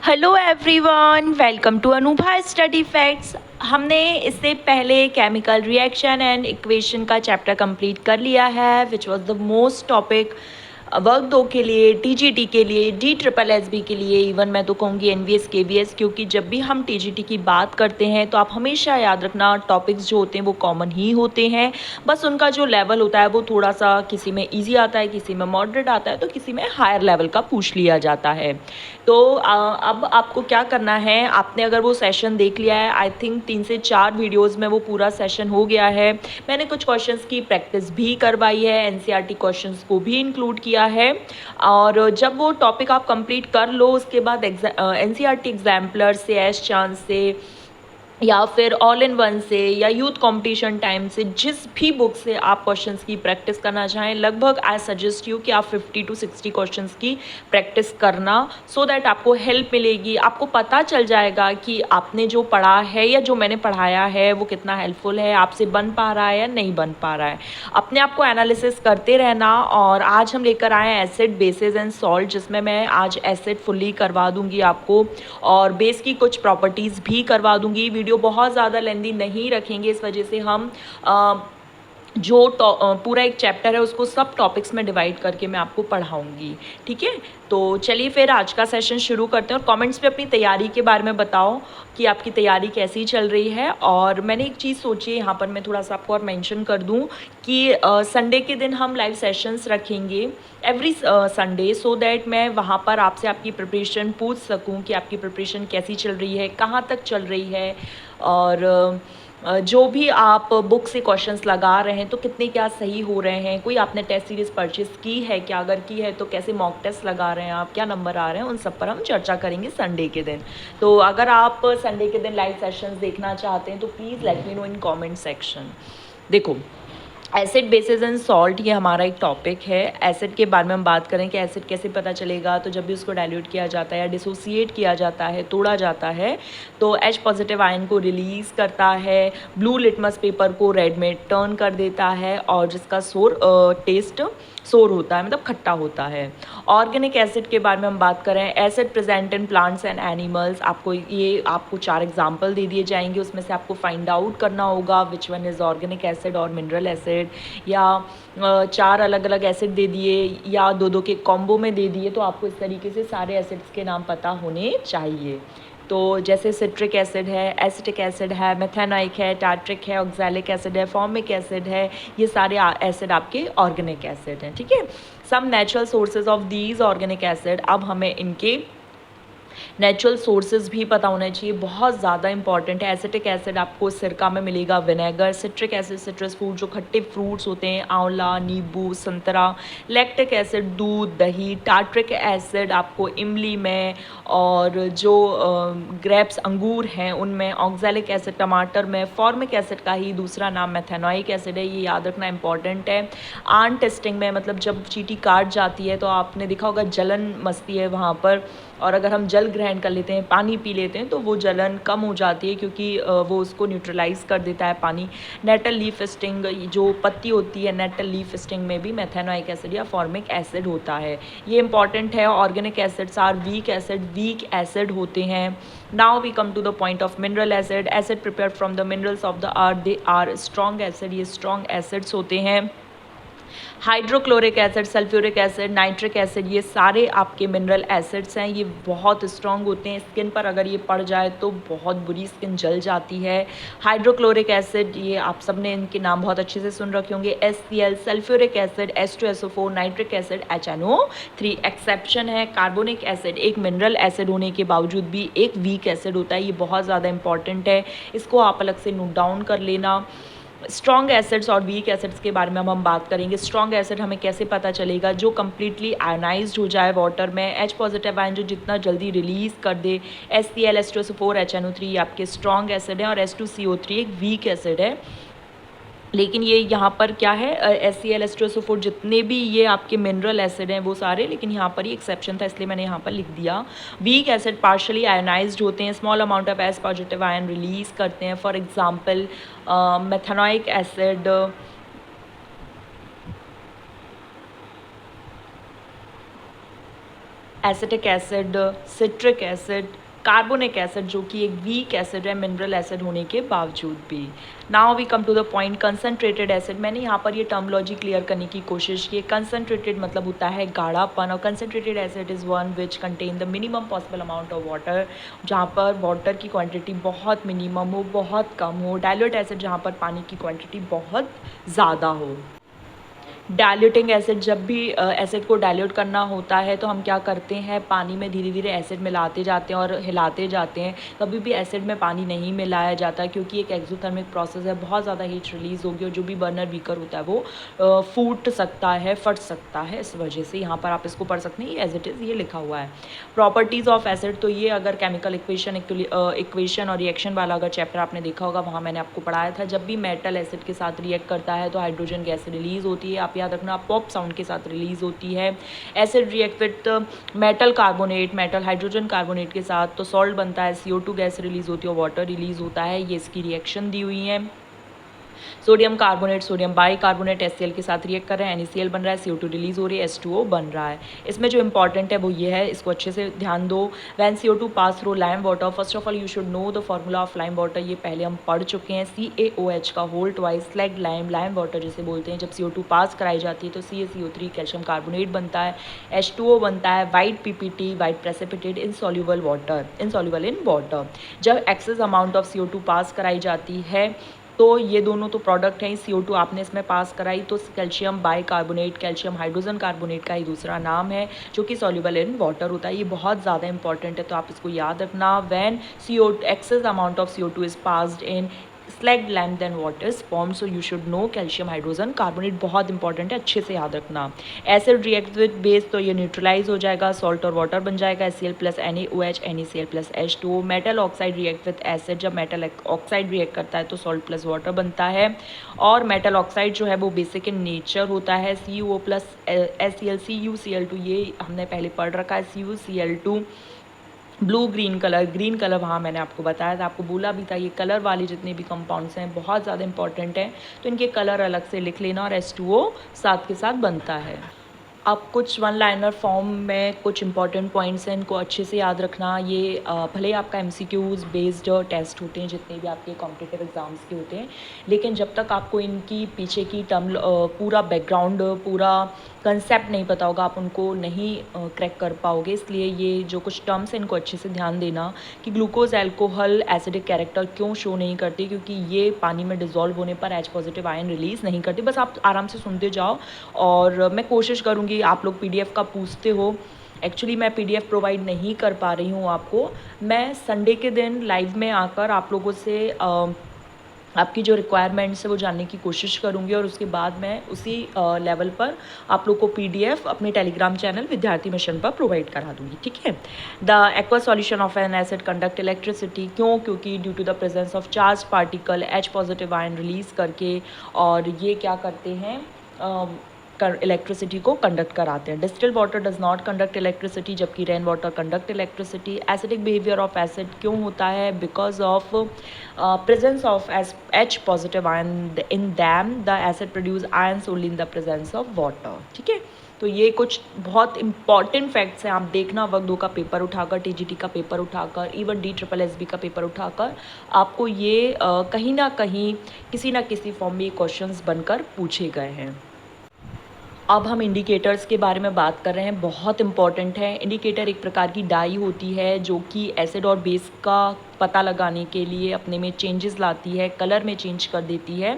Hello everyone, welcome to Anubha study facts. हमने इससे पहले केमिकल रिएक्शन एंड इक्वेशन का चैप्टर कंप्लीट कर लिया है, which was the most topic work 2 के लिए, टीजीटी के लिए, डी ट्रिपल एस बी के लिए, इवन मैं तो कहूँगी एनवीएस केवीएस, क्योंकि जब भी हम टीजीटी की बात करते हैं तो आप हमेशा याद रखना टॉपिक्स जो होते हैं वो कॉमन ही होते हैं, बस उनका जो लेवल होता है वो थोड़ा सा किसी में ईजी आता है, किसी में मॉडरेट आता है, तो किसी में हायर लेवल का पूछ लिया जाता है। तो अब आपको क्या करना है, आपने अगर वो सेशन देख लिया है, आई थिंक 3 से 4 वीडियोस में वो पूरा सेशन हो गया है। मैंने कुछ क्वेश्चंस की प्रैक्टिस भी करवाई है, एनसीईआरटी क्वेश्चंस को भी इंक्लूड किया है। और जब वो टॉपिक आप कंप्लीट कर लो, उसके बाद एनसीईआरटी एग्जाम्पलर से, एस चांस से, या फिर ऑल इन वन से, या यूथ कंपटीशन टाइम से, जिस भी बुक से आप क्वेश्चंस की प्रैक्टिस करना चाहें, लगभग आई सजेस्ट यू कि आप 50 to 60 क्वेश्चंस की प्रैक्टिस करना, सो दैट आपको हेल्प मिलेगी। आपको पता चल जाएगा कि आपने जो पढ़ा है या जो मैंने पढ़ाया है वो कितना हेल्पफुल है, आपसे बन पा रहा है या नहीं बन पा रहा है। अपने आप को एनालिसिस करते रहना। और आज हम लेकर आए हैं एसिड, बेसिस एंड सॉल्ट, जिसमें मैं आज एसिड फुल्ली करवा दूंगी आपको, और बेस की कुछ प्रॉपर्टीज़ भी करवा दूंगी। वीडियो बहुत ज़्यादा लेंदी नहीं रखेंगे, इस वजह से हम जो पूरा एक चैप्टर है उसको सब टॉपिक्स में डिवाइड करके मैं आपको पढ़ाऊंगी, ठीक है। तो चलिए फिर आज का सेशन शुरू करते हैं, और कमेंट्स पे अपनी तैयारी के बारे में बताओ कि आपकी तैयारी कैसी चल रही है। और मैंने एक चीज़ सोची है, यहाँ पर मैं थोड़ा सा आपको और मेंशन कर दूँ कि संडे के दिन हम लाइव सेशंस रखेंगे एवरी संडे, सो दैट मैं वहाँ पर आपसे आपकी प्रिपरेशन पूछ सकूँ कि आपकी प्रिपरेशन कैसी चल रही है, कहाँ तक चल रही है, और जो भी आप बुक से क्वेश्चंस लगा रहे हैं तो कितने क्या सही हो रहे हैं, कोई आपने टेस्ट सीरीज़ परचेस की है क्या, अगर की है तो कैसे मॉक टेस्ट लगा रहे हैं आप, क्या नंबर आ रहे हैं, उन सब पर हम चर्चा करेंगे संडे के दिन। तो अगर आप संडे के दिन लाइव सेशंस देखना चाहते हैं तो please let me know in comment section. देखो, एसिड, बेसिस एंड सॉल्ट, ये हमारा एक टॉपिक है। एसिड के बारे में हम बात करें कि एसिड कैसे पता चलेगा, तो जब भी उसको डाइल्यूट किया जाता है या डिसोसिएट किया जाता है, तोड़ा जाता है, तो H पॉजिटिव आयन को रिलीज़ करता है, ब्लू लिटमस पेपर को रेड में टर्न कर देता है, और जिसका टेस्ट सोर होता है, मतलब खट्टा होता है। ऑर्गेनिक एसिड के बारे में हम बात करें, acid present in plants and animals, आपको 4 एग्जाम्पल दे दिए जाएंगे, उसमें से आपको फाइंड आउट करना होगा which one is organic acid और मिनरल एसिड, या 4 अलग अलग एसिड दे दिए या 2-2 के कॉम्बो में दे दिए, तो आपको इस तरीके से सारे एसिड्स के नाम पता होने चाहिए। तो जैसे सिट्रिक एसिड है, एसिटिक एसिड है, मेथेनॉइक है, टार्ट्रिक है, ऑक्सैलिक एसिड है, फॉर्मिक एसिड है, ये सारे एसिड आपके ऑर्गेनिक एसिड हैं, ठीक है। Some natural sources of these organic acid, अब हमें इनके नेचुरल सोर्सेज भी पता होना चाहिए, बहुत ज़्यादा इंपॉर्टेंट है। एसिटिक एसिड आपको सिरका में मिलेगा, vinegar. Citric acid citrus fruit, जो खट्टे फ्रूट्स होते हैं, आंवला, नींबू, संतरा। लैक्टिक एसिड दूध, दही। टार्ट्रिक एसिड आपको इमली में, और जो ग्रेप्स अंगूर हैं उनमें। ऑक्सैलिक एसिड टमाटर में। फॉर्मिक एसिड का ही दूसरा नाम मेथेनॉइक एसिड है, ये याद रखना इंपॉर्टेंट है। आन टेस्टिंग में, मतलब जब चींटी काट जाती है तो आपने देखा होगा जलन मचती है वहाँ पर, और अगर हम जल ग्रहण कर लेते हैं, पानी पी लेते हैं, तो वो जलन कम हो जाती है, क्योंकि वो उसको न्यूट्रलाइज कर देता है पानी। नेटल लीफ स्टिंग, जो पत्ती होती है नेटल लीफ स्टिंग में भी मेथेनॉइक एसिड या फॉर्मिक एसिड होता है, ये इंपॉर्टेंट है। Organic acids are weak acid होते हैं। Now we come to the point of mineral acid. Acid prepared from the minerals of the earth, they are strong acid, ये strong acids होते हैं। Hydrochloric acid, sulphuric acid, nitric acid, ये सारे आपके mineral acids हैं, ये बहुत strong होते हैं। स्किन पर अगर ये पड़ जाए तो बहुत बुरी स्किन जल जाती है। हाइड्रोक्लोरिक एसिड, ये आप सब ने इनके नाम बहुत अच्छे से सुन रखे होंगे, HCl। Sulphuric acid, H2SO4। Nitric acid, HNO3। Exception है कार्बोनिक एसिड, एक मिनरल एसिड होने के बावजूद भी एक वीक एसिड होता है, ये बहुत ज़्यादा इंपॉर्टेंट है, इसको आप अलग से नोट डाउन कर लेना। स्ट्रॉन्ग एसिड्स और वीक एसिड्स के बारे में हम बात करेंगे। स्ट्रॉन्ग एसिड हमें कैसे पता चलेगा, जो कम्प्लीटली आयनाइज्ड हो जाए वाटर में। H पॉजिटिव आयन जो जितना जल्दी रिलीज़ कर दे। HCl, H2SO4, HNO3 आपके स्ट्रॉन्ग एसिड है, और H2CO3 एक वीक एसिड है। लेकिन ये यहाँ पर क्या है, HCl, H2SO4 जितने भी ये आपके मिनरल एसिड हैं वो सारे, लेकिन यहाँ पर ही एक्सेप्शन था इसलिए मैंने यहाँ पर लिख दिया। वीक एसिड पार्शली आयनाइज्ड होते हैं, small amount of H positive ion release करते हैं। For example methanoic acid, acetic acid, citric acid, carbonic acid जो कि एक वीक एसिड है मिनरल एसिड होने के बावजूद भी। Now we come to the point concentrated acid. मैंने यहाँ पर ये टर्मोलॉजी क्लियर करने की कोशिश की। कंसनट्रेटेड मतलब होता है गाढ़ापन, और concentrated acid is one which contain the minimum possible amount of water, जहाँ पर वाटर की क्वांटिटी बहुत मिनिमम हो, बहुत कम हो। डाइल्यूट एसिड जहाँ पर पानी की क्वांटिटी बहुत ज़्यादा हो। डाइल्यूटिंग एसिड, जब भी एसिड को डाइल्यूट करना होता है तो हम क्या करते हैं, पानी में धीरे धीरे एसिड मिलाते जाते हैं और हिलाते जाते हैं। कभी भी एसिड में पानी नहीं मिलाया जाता क्योंकि एक एक्सोथर्मिक प्रोसेस है, बहुत ज़्यादा हीट रिलीज़ होगी और जो भी बर्नर वीकर होता है वो फूट सकता है, फट सकता है। इस वजह से यहाँ पर आप इसको पढ़ सकते हैं, एज इट इज़ ये लिखा हुआ है। प्रॉपर्टीज़ ऑफ एसिड, तो ये अगर केमिकल इक्वेशन और रिएक्शन वाला अगर चैप्टर आपने देखा होगा, वहाँ मैंने आपको पढ़ाया था। जब भी मेटल एसिड के साथ रिएक्ट करता है तो हाइड्रोजन गैस रिलीज़ होती है। आप याद रखना, पॉप साउंड के साथ रिलीज़ होती है। Acid react with metal carbonate, metal hydrogen carbonate के साथ तो सॉल्ट बनता है, CO2 गैस रिलीज़ होती है, वाटर रिलीज़ होता है। ये इसकी रिएक्शन दी हुई है। Sodium carbonate, sodium by carbonate HCl के साथ रिएक्ट कर रहे हैं, NaCl बन रहा है, CO2 रिलीज़ हो रही है, H2O बन रहा है। इसमें जो इंपॉर्टेंट है वो ये है, इसको अच्छे से ध्यान दो। When CO2 pass through lime water, first of all you should know the formula of lime water. ये पहले हम पढ़ चुके हैं। CaOH का whole twice slaked lime, lime water जिसे बोलते हैं। जब CO2 पास कराई जाती है तो CaCO3 कैल्शियम कार्बोनेट बनता है, H2O बनता है, white PPT, white precipitate, insoluble water, insoluble in water. जब एक्सेस अमाउंट ऑफ CO2 पास कराई जाती है तो ये दोनों तो प्रोडक्ट हैं। CO2 आपने इसमें पास कराई तो calcium by carbonate, calcium hydrogen carbonate का ही दूसरा नाम है जो कि सॉल्युबल इन वाटर होता है। ये बहुत ज़्यादा इंपॉर्टेंट है, तो आप इसको याद रखना। When CO2 excess amount of CO2 is passed in slaked lime then water is formed, so you should know calcium hydrogen carbonate बहुत इंपॉर्टेंट है, अच्छे से याद रखना। एसिड रिएक्ट विद बेस तो ये न्यूट्रलाइज हो जाएगा, सॉल्ट और वाटर बन जाएगा, HCl plus NaOH, NaCl plus H2O। Metal oxide react with acid, जब मेटल ऑक्साइड रिएक्ट करता है तो सॉल्ट प्लस वाटर बनता है। और मेटल ऑक्साइड जो है वो बेसिक इन नेचर होता है, CuO प्लस HCl, CuCl2 ये हमने पहले पढ़ रखा है। CuCl2 ब्लू ग्रीन कलर वहाँ मैंने आपको बताया था, आपको बोला भी था ये कलर वाले जितने भी कंपाउंड्स हैं बहुत ज़्यादा इंपॉर्टेंट हैं, तो इनके कलर अलग से लिख लेना। और H2O साथ के साथ बनता है। अब कुछ वन लाइनर फॉर्म में कुछ इंपॉर्टेंट पॉइंट्स हैं, इनको अच्छे से याद रखना। ये भले ही आपका MCQs बेस्ड टेस्ट होते हैं जितने भी आपके कॉम्पिटिटिव एग्ज़ाम्स के होते हैं, लेकिन जब तक आपको इनकी पीछे की टर्म पूरा बैकग्राउंड, पूरा कंसेप्ट नहीं पता होगा, आप उनको नहीं क्रैक कर पाओगे। इसलिए ये जो कुछ टर्म्स हैं इनको अच्छे से ध्यान देना कि ग्लूकोज अल्कोहल एसिडिक कैरेक्टर क्यों शो नहीं करती, क्योंकि ये पानी में डिज़ोल्व होने पर H पॉजिटिव आयन रिलीज़ नहीं करती। बस आप आराम से सुनते जाओ और मैं कोशिश करूँगी, आप लोग PDF का पूछते हो, एक्चुअली मैं PDF प्रोवाइड नहीं कर पा रही हूँ आपको। मैं संडे के दिन लाइव में आकर आप लोगों से आपकी जो रिक्वायरमेंट्स है वो जानने की कोशिश करूँगी और उसके बाद मैं उसी लेवल पर आप लोग को PDF अपने टेलीग्राम चैनल विद्यार्थी मिशन पर प्रोवाइड करा दूँगी, ठीक है। The aqua solution of an acid conduct electricity, क्योंकि due to the presence of charge particle H positive ion release करके, और ये क्या करते हैं, इलेक्ट्रिसिटी को कंडक्ट कराते हैं। Distilled water does not conduct electricity, जबकि rain water conduct electricity. Acidic behaviour of acid क्यों होता है, because of presence of H positive ion in them, the acid produce ions only in the presence of water, ठीक है। तो ये कुछ बहुत इंपॉर्टेंट फैक्ट्स हैं, आप देखना वर्ग 2 का पेपर उठाकर, TGT का पेपर उठाकर, इवन DSSB का पेपर उठाकर, आपको ये कहीं ना कहीं किसी ना किसी फॉर्म में क्वेश्चंस बनकर पूछे गए हैं। अब हम इंडिकेटर्स के बारे में बात कर रहे हैं, बहुत इंपॉर्टेंट है। इंडिकेटर एक प्रकार की डाई होती है जो कि एसिड और बेस का पता लगाने के लिए अपने में चेंजेस लाती है, कलर में चेंज कर देती है।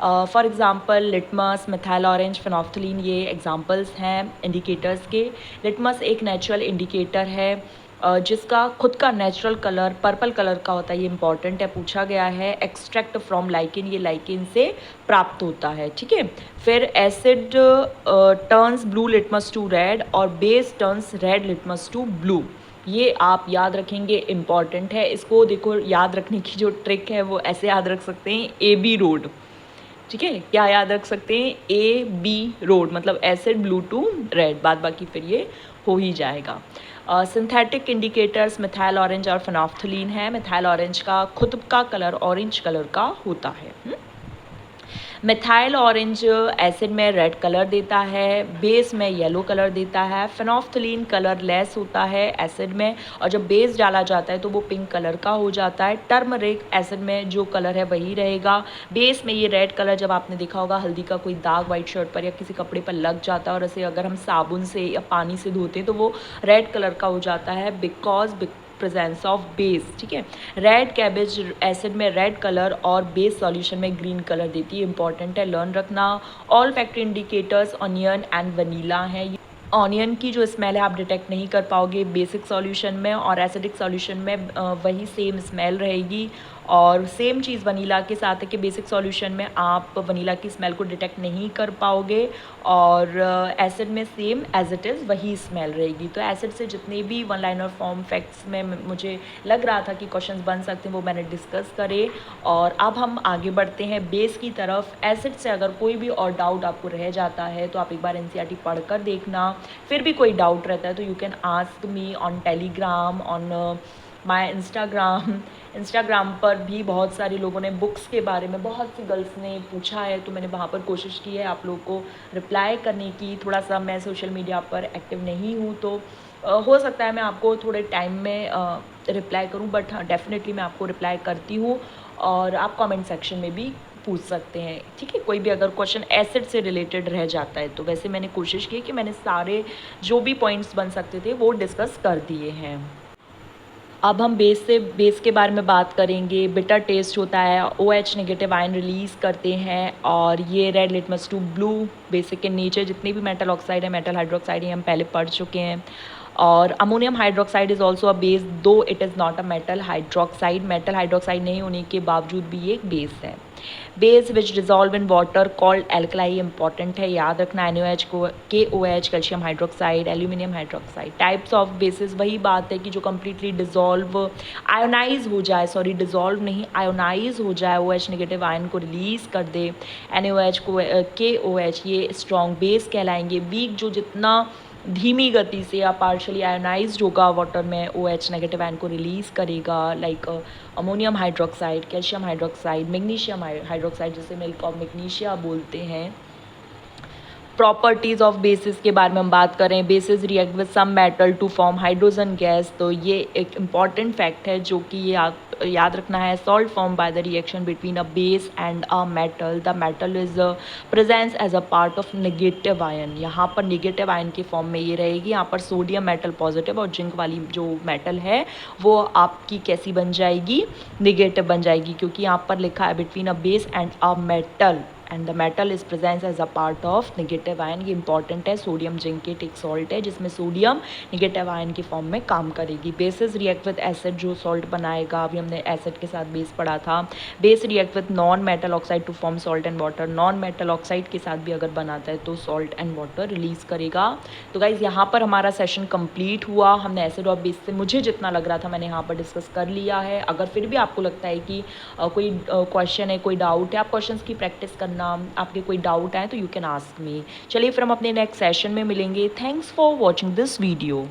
For example litmus, methyl orange, phenolphthalein, ये एग्जांपल्स हैं इंडिकेटर्स के। लिटमस एक नेचुरल इंडिकेटर है जिसका खुद का नेचुरल कलर पर्पल कलर का होता है, ये इंपॉर्टेंट है, पूछा गया है। एक्सट्रैक्ट फ्रॉम लाइकिन, ये लाइकिन से प्राप्त होता है, ठीक है। फिर acid turns blue litmus to red और base turns red litmus to blue, ये आप याद रखेंगे, इम्पॉर्टेंट है। इसको देखो, याद रखने की जो ट्रिक है वो ऐसे याद रख सकते हैं, AB रोड, ठीक है। क्या याद रख सकते हैं, AB रोड, मतलब एसिड ब्लू टू रेड, बाद बाकी फिर ये हो ही जाएगा। सिंथेटिक इंडिकेटर्स मिथाइल ऑरेंज और फेनोफ्थलीन है। मिथाइल ऑरेंज का खुद का कलर ऑरेंज कलर का होता है। मिथाइल ऑरेंज एसिड में रेड कलर देता है, बेस में येलो कलर देता है। फेनोफ्थलीन कलर लेस होता है एसिड में, और जब बेस डाला जाता है तो वो पिंक कलर का हो जाता है। टर्मरिक एसिड में जो कलर है वही रहेगा। बेस में ये रेड कलर, जब आपने देखा होगा हल्दी का कोई दाग वाइट शर्ट पर या किसी कपड़े पर लग जाता है और इसे अगर हम साबुन से या पानी से धोते हैं तो वो रेड कलर का हो जाता है, बिकॉज प्रेजेंस ऑफ बेस। ठीक है, रेड कैबेज एसिड में रेड कलर और बेस सॉल्यूशन में ग्रीन कलर देती है। इंपॉर्टेंट है, लर्न रखना। All factor indicators onion and vanilla है। ऑनियन की जो स्मेल है आप डिटेक्ट नहीं कर पाओगे बेसिक सॉल्यूशन में, और एसिडिक सॉल्यूशन में वही सेम स्मेल रहेगी। और सेम चीज़ वनीला के साथ है कि बेसिक सॉल्यूशन में आप वनीला की स्मेल को डिटेक्ट नहीं कर पाओगे, और एसिड में सेम एज इट इज़ वही स्मेल रहेगी। तो एसिड से जितने भी वन लाइनर फॉर्म फैक्ट्स में मुझे लग रहा था कि क्वेश्चंस बन सकते हैं वो मैंने डिस्कस करे। और अब हम आगे बढ़ते हैं बेस की तरफ। एसिड से अगर कोई भी और डाउट आपको रह जाता है तो आप एक बार एनसीईआरटी पढ़ कर देखना। फिर भी कोई डाउट रहता है तो you can ask me on Telegram, on my Instagram पर भी बहुत सारे लोगों ने बुक्स के बारे में, बहुत सी गर्ल्स ने पूछा है तो मैंने वहाँ पर कोशिश की है आप लोगों को रिप्लाई करने की। थोड़ा सा मैं सोशल मीडिया पर एक्टिव नहीं हूँ तो हो सकता है मैं आपको थोड़े टाइम में रिप्लाई करूँ, बट हाँ डेफिनेटली मैं आपको रिप्लाई करती हूँ। और आप कमेंट सेक्शन में भी पूछ सकते हैं, ठीक है, कोई भी अगर क्वेश्चन एसिड से रिलेटेड रह जाता है तो। वैसे मैंने कोशिश की कि मैंने सारे जो भी पॉइंट्स बन सकते थे वो डिस्कस कर दिए हैं। अब हम बेस के बारे में बात करेंगे। बिटर टेस्ट होता है, OH नेगेटिव आयन रिलीज़ करते हैं, और ये red litmus to blue basic के नीचे जितने भी मेटल ऑक्साइड है, मेटल हाइड्रोक्साइड है, हम पहले पढ़ चुके हैं। और ammonium hydroxide is also a base, though it is not a metal hydroxide. Metal hydroxide नहीं होने के बावजूद भी ये एक बेस है। Base which dissolve in water called alkali, important है, याद रखना। NaOH को KOH calcium hydroxide, aluminium hydroxide. Types of basis वही बात है कि जो कम्प्लीटली डिजॉल्व आयोनाइज हो जाए, सॉरी डिजॉल्व नहीं आयोनाइज हो जाए, OH नेगेटिव आयन को रिलीज़ कर दे। NaOH को KOH ये स्ट्रॉन्ग बेस कहलाएंगे। वीक जो जितना धीमी गति से या पार्शली आयोनाइज्ड होगा वाटर में OH नेगेटिव आयन को रिलीज़ करेगा, like ammonium hydroxide, calcium hydroxide, magnesium hydroxide जिसे मिल्क ऑफ मैग्नीशिया बोलते हैं। प्रॉपर्टीज़ ऑफ बेसिस के बारे में हम बात करें, bases react with some metal to form hydrogen gas, तो ये एक इम्पॉर्टेंट फैक्ट है जो कि ये याद रखना है। Salt form by the reaction between a base and a metal, the metal is presence as a part of negative ion. यहाँ पर नेगेटिव आयन के फॉर्म में ये रहेगी। यहाँ पर सोडियम मेटल पॉजिटिव और जिंक वाली जो मेटल है वो आपकी कैसी बन जाएगी, नेगेटिव बन जाएगी, क्योंकि यहाँ पर लिखा है between a base and a metal and the metal is presence as a part of negative ion. ये इंपॉर्टेंट है। सोडियम जिंकेट एक सॉल्ट है जिसमें सोडियम नेगेटिव आयन के फॉर्म में काम करेगी। बेसिस रिएक्ट विद एसिड, जो सॉल्ट बनाएगा, अभी हमने एसिड के साथ बेस पढ़ा था। Base react with non metal oxide to form salt and water, non metal oxide के साथ भी अगर बनाता है तो सॉल्ट एंड वाटर रिलीज करेगा। तो गाइज यहाँ पर हमारा सेशन कंप्लीट हुआ। हमने एसिड और बेस से मुझे जितना लग रहा था मैंने यहाँ पर डिस्कस कर लिया है। अगर फिर भी आपको लगता है कि कोई क्वेश्चन है, कोई डाउट है, आप क्वेश्चंस की प्रैक्टिस करना, आपके कोई डाउट आए तो यू कैन आस्क मी। चलिए फिर हम अपने नेक्स्ट सेशन में मिलेंगे। Thanks for watching this video.